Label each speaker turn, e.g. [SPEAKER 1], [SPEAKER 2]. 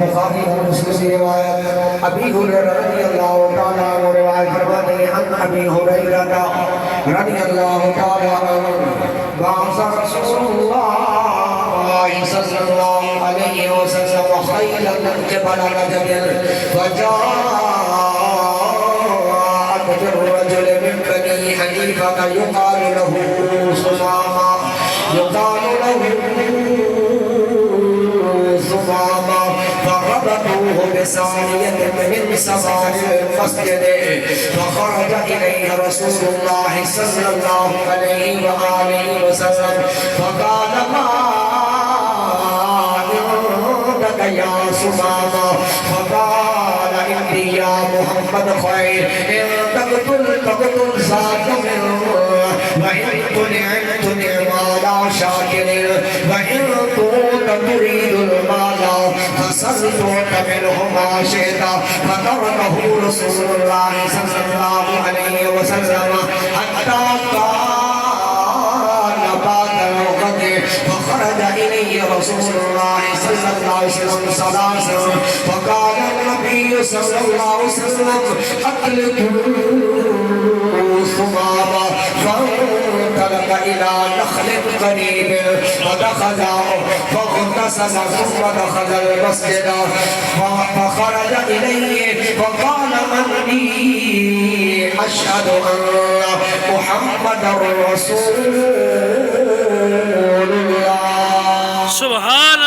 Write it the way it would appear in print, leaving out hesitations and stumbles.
[SPEAKER 1] बुखारी और मुस्लिम की रिवायत अबी हुरैरा रज़ियल्लाहु ताला अन्हु रिवायत फरमाते हैं अन अबी हुरैरा रज़ियल्लाहु ताला अन्हु बासा रसूलुल्लाह सल्लल्लाहु अलैहि वसल्लम खैलन क़िबल रजल फजाअत बिर्रजुल मिन बनी हनीफा युक़ाल लहू सुमामा युक़ाल लहू सुमामा فربطوه بسارية من سوار المسجد فخرج إليه رسول الله صلى الله عليه وآله وسلم فقال ما عندك يا سمامة فقال إني يا محمد خير إن تقتل ذاك منه وإن تنعمت نعما شاكر وإن تريد المال فصلت منه ما شئت فتركه رسول الله صلى الله عليه وسلم حتى كان بعد الوقت فخرج إليه رسول الله صلى الله عليه وسلم ثلاثا فقال النبي صلى الله عليه وسلم أقلتوا ثمامة فانطلق إلى نخل قريب فدخل فاغتسل ثم دخل المسجد فخرج إليه فقال إني أشهد أن محمدا رسول الله. سبحان